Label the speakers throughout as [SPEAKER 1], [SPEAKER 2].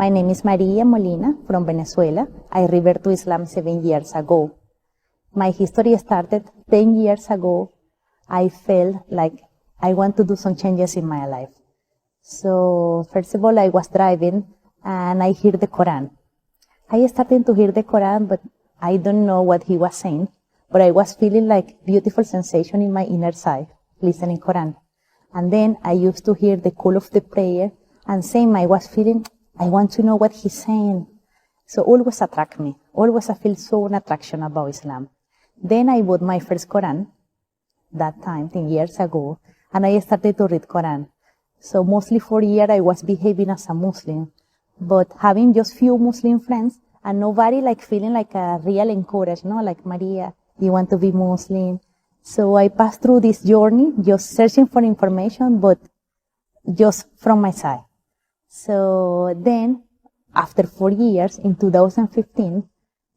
[SPEAKER 1] My name is Maria Molina from Venezuela. I reverted to Islam 7 years ago. My history started 10 years ago. I felt like I want to do some changes in my life. So first of all, I was driving and I heard the Quran. I started to hear the Quran, but I don't know what he was saying. But I was feeling like beautiful sensation in my inner side, listening Quran. And then I used to hear the call of the prayer, and same I was feeling, I want to know what he's saying. So always attract me. Always I feel so an attraction about Islam. Then I bought my first Quran, that time, 10 years ago, and I started to read Quran. So mostly for a year I was behaving as a Muslim, but having just few Muslim friends and nobody like feeling like a real encouraged, like Maria, you want to be Muslim. So I passed through this journey, just searching for information, but just from my side. So then, after 4 years, in 2015,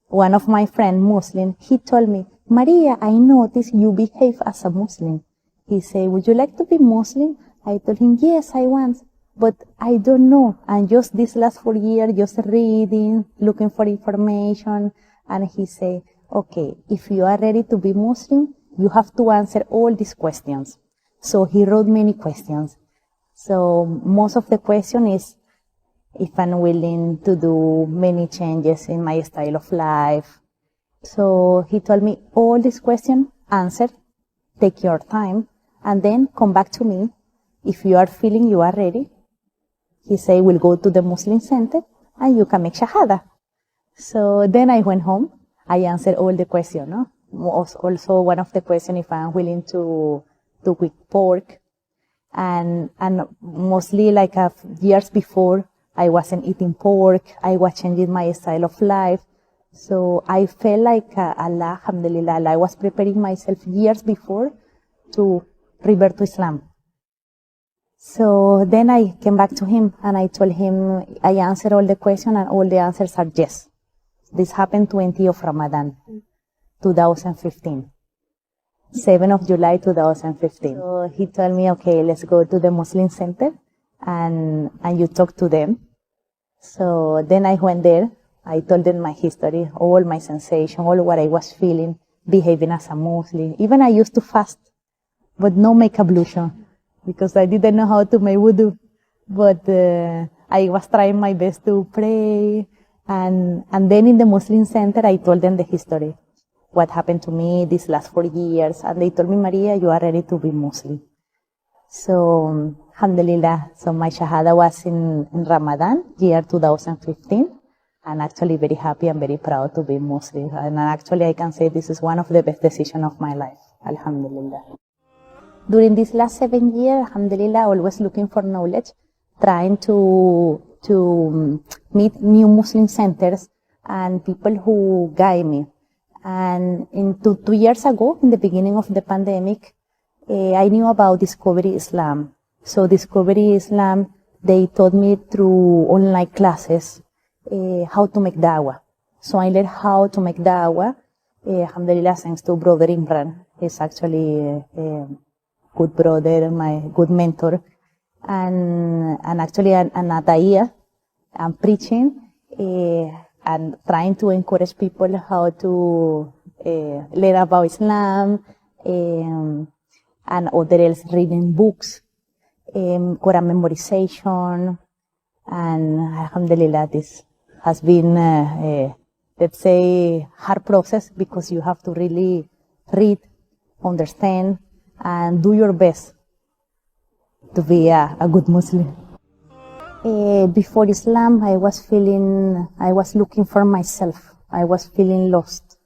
[SPEAKER 1] one of my friends, Muslim, he told me, Maria, I noticed you behave as a Muslim. He said, would you like to be Muslim? I told him, yes, I want, but I don't know. And just this last 4 years, just reading, looking for information. And he said, okay, if you are ready to be Muslim, you have to answer all these questions. So he wrote many questions. So most of the question is if I'm willing to do many changes in my style of life. So he told me all these questions, answer, take your time, and then come back to me. If you are feeling you are ready, he said, we'll go to the Muslim center and you can make Shahada. So then I went home. I answered all the questions. Also one of the questions if I'm willing to quit pork. And mostly like years before, I wasn't eating pork. I was changing my style of life. So I felt like Allah, alhamdulillah, I was preparing myself years before to revert to Islam. So then I came back to him and I told him I answered all the questions and all the answers are yes. This happened 20 of Ramadan, 2015. 7 of July 2015. So he told me, okay, let's go to the Muslim center and you talk to them. So then I went there. I told them my history, all my sensation, all what I was feeling, behaving as a Muslim. Even I used to fast, but no make ablution because I didn't know how to make wudu. But I was trying my best to pray. And then in the Muslim center, I told them the history. What happened to me these last 4 years. And they told me, Maria, you are ready to be Muslim. So, alhamdulillah, so my Shahada was in Ramadan, year 2015. And actually very happy and very proud to be Muslim. And actually I can say this is one of the best decisions of my life, alhamdulillah. During these last 7 years, alhamdulillah, always looking for knowledge, trying to meet new Muslim centers and people who guide me. And two years ago, in the beginning of the pandemic, I knew about Discovery Islam. So Discovery Islam, they taught me through online classes how to make dawah. So I learned how to make dawah. Alhamdulillah, thanks to Brother Imran. He's actually a good brother, my good mentor. And actually an Ataiya. I'm preaching and trying to encourage people how to learn about Islam, and other else reading books, Quran memorization, and alhamdulillah, this has been, let's say, hard process because you have to really read, understand, and do your best to be a good Muslim. Before Islam, I was looking for myself. I was feeling lost.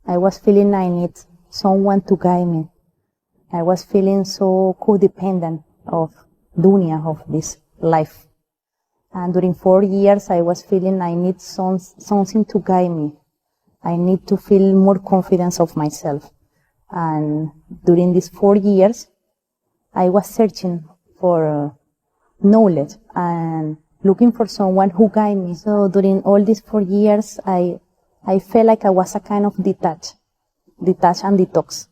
[SPEAKER 1] I was feeling I need someone to guide me. I was feeling so codependent of dunya, of this life. And during 4 years, I was feeling I need something to guide me. I need to feel more confidence of myself. And during these 4 years, I was searching for knowledge and looking for someone who guide me. So during all these 4 years, I felt like I was a kind of detached and detox.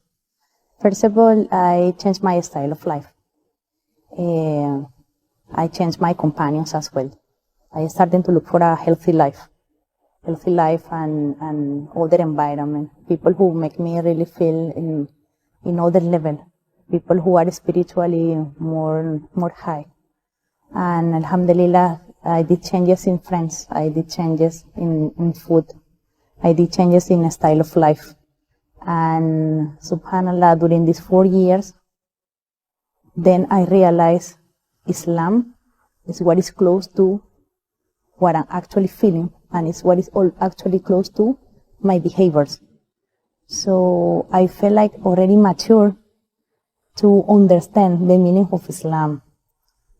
[SPEAKER 1] First of all, I changed my style of life. I changed my companions as well. I started to look for a healthy life and other environment, people who make me really feel in other level, people who are spiritually more high. And alhamdulillah, I did changes in friends, I did changes in food, I did changes in style of life. And subhanallah, during these 4 years, then I realized Islam is what is close to what I'm actually feeling, and it's what is all actually close to my behaviors. So I felt like already mature to understand the meaning of Islam.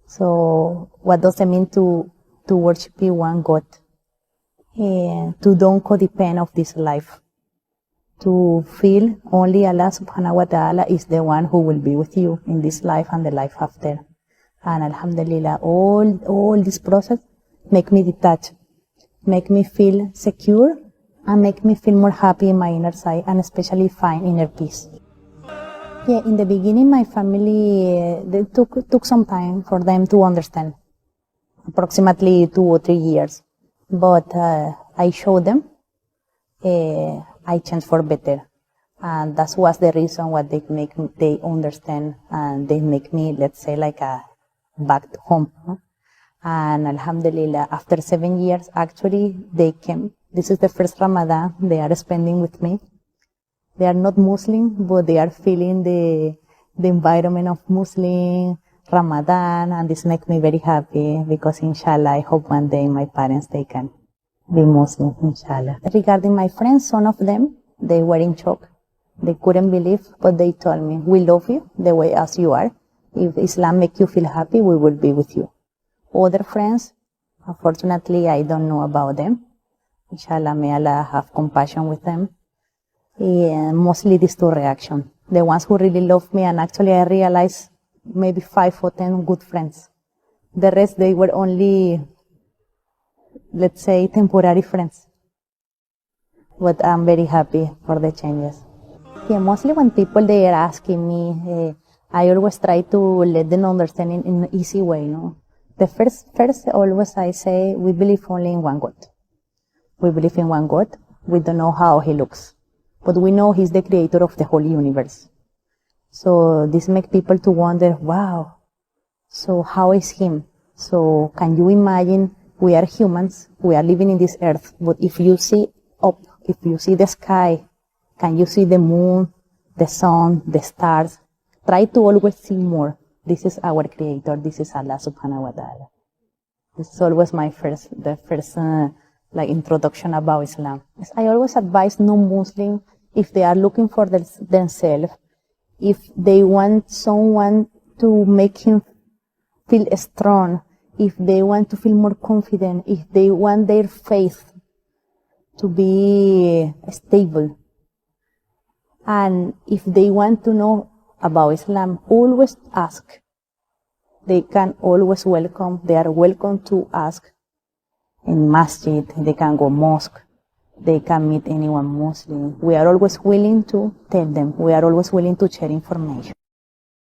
[SPEAKER 1] So what does it mean to worship one God? To don't codepend of this life. To feel only Allah subhanahu wa ta'ala is the one who will be with you in this life and the life after. And alhamdulillah, all this process make me detached, make me feel secure, and make me feel more happy in my inner side, and especially find inner peace. Yeah, in the beginning, my family, they took some time for them to understand, approximately 2 or 3 years. But I showed them, I changed for better. And that was the reason why they understand, and they make me, let's say, like back to home. And alhamdulillah, after 7 years, actually, they came. This is the first Ramadan they are spending with me. They are not Muslim, but they are feeling the environment of Muslim, Ramadan, and this makes me very happy because inshallah, I hope one day my parents, they can be Muslim, inshallah. Regarding my friends, some of them, they were in shock. They couldn't believe, but they told me, we love you the way as you are. If Islam makes you feel happy, we will be with you. Other friends, unfortunately, I don't know about them. Inshallah, may Allah have compassion with them. Mostly these two reactions. The ones who really love me, and actually I realized maybe 5 or 10 good friends. The rest, they were only, let's say, temporary friends. But I'm very happy for the changes. Yeah, mostly when people, they are asking me, I always try to let them understand in an easy way, no? The first always I say, we believe only in one God. We believe in one God. We don't know how he looks, but we know he's the creator of the whole universe. So this makes people to wonder, wow, so how is him? So can you imagine, we are humans, we are living in this earth, but if you see up, if you see the sky, can you see the moon, the sun, the stars? Try to always see more. This is our creator, this is Allah subhanahu wa ta'ala. This is always the first introduction about Islam. I always advise non-Muslims, if they are looking for themselves, if they want someone to make him feel strong, if they want to feel more confident, if they want their faith to be stable, and if they want to know about Islam, always ask. They can always welcome. They are welcome to ask in masjid. They can go mosque. They can meet anyone Muslim. We are always willing to tell them. We are always willing to share information.